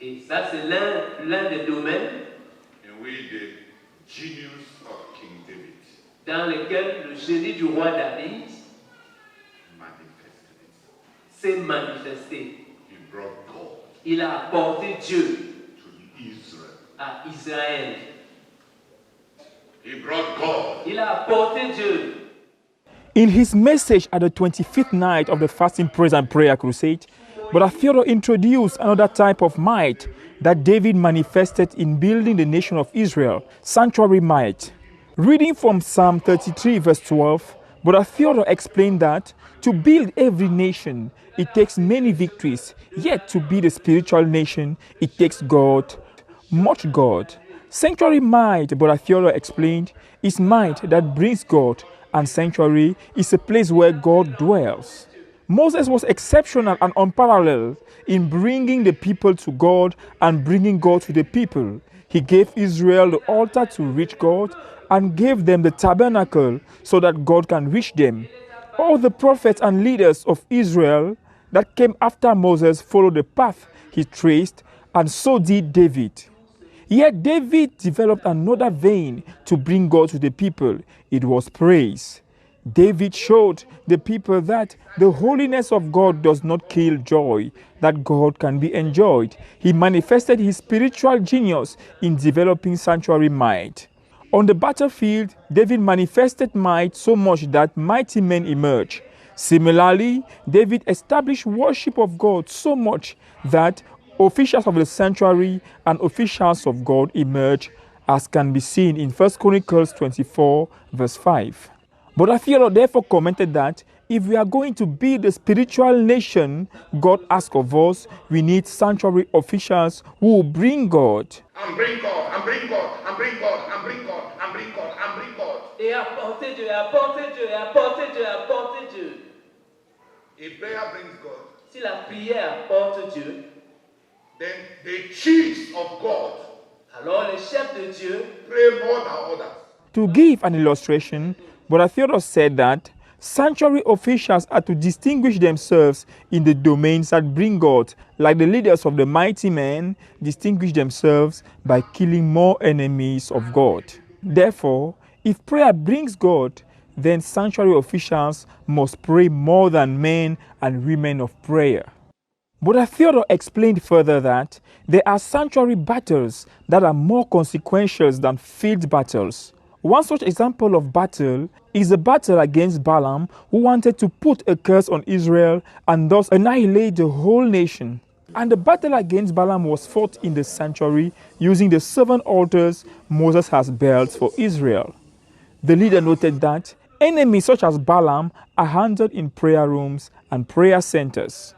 Et ça, c'est l'un des domaines in which the genius of King David dans lesquels le génie du roi David s'est manifesté. He brought God Il a apporté Dieu to Israel. à Israël. He brought God. Il a apporté Dieu. In his message at the 25th night of the Fasting, Praise and Prayer Crusade, Brother Theodore introduced another type of might that David manifested in building the nation of Israel, sanctuary might. Reading from Psalm 33 verse 12, Brother Theodore explained that to build every nation, it takes many victories, yet to be the spiritual nation, it takes God, much God. Sanctuary might, Brother Theodore explained, is might that brings God, and sanctuary is a place where God dwells. Moses was exceptional and unparalleled in bringing the people to God and bringing God to the people. He gave Israel the altar to reach God and gave them the tabernacle so that God can reach them. All the prophets and leaders of Israel that came after Moses followed the path he traced, and so did David. Yet David developed another vein to bring God to the people. It was praise. David showed the people that the holiness of God does not kill joy, that God can be enjoyed. He manifested his spiritual genius in developing sanctuary might. On the battlefield, David manifested might so much that mighty men emerged. Similarly, David established worship of God so much that officials of the sanctuary and officials of God emerge, as can be seen in 1 Chronicles 24, verse 5. But Theodore therefore commented that if we are going to be the spiritual nation God asks of us, we need sanctuary officials who will bring God. And bring God, and bring God, and bring God, and bring God, and bring God, and bring God. Et apporter Dieu, apporter Dieu, apporter Dieu, apporter Dieu. If prayer brings God, Si la prière apporte Dieu, then the chiefs of God alors les chefs de Dieu pray more than others. To give an illustration, Brother Theodore said that sanctuary officials are to distinguish themselves in the domains that bring God, like the leaders of the mighty men distinguish themselves by killing more enemies of God. Therefore, if prayer brings God, then sanctuary officials must pray more than men and women of prayer. Brother Theodore explained further that there are sanctuary battles that are more consequential than field battles. One such example of battle is the battle against Balaam, who wanted to put a curse on Israel and thus annihilate the whole nation. And the battle against Balaam was fought in the sanctuary using the 7 altars Moses has built for Israel. The leader noted that enemies such as Balaam are handled in prayer rooms and prayer centers.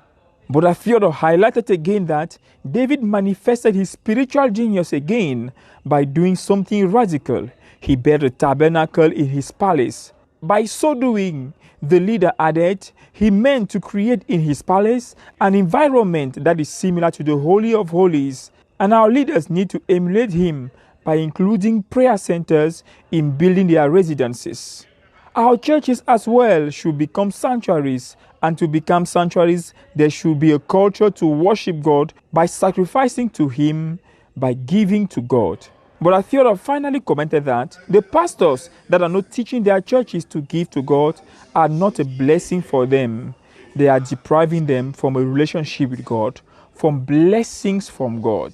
But Theodore highlighted again that David manifested his spiritual genius again by doing something radical. He built a tabernacle in his palace. By so doing, the leader added, he meant to create in his palace an environment that is similar to the Holy of Holies. And our leaders need to emulate him by including prayer centers in building their residences. Our churches as well should become sanctuaries, and to become sanctuaries, there should be a culture to worship God by sacrificing to Him, by giving to God. But Theodore finally commented that the pastors that are not teaching their churches to give to God are not a blessing for them. They are depriving them from a relationship with God, from blessings from God.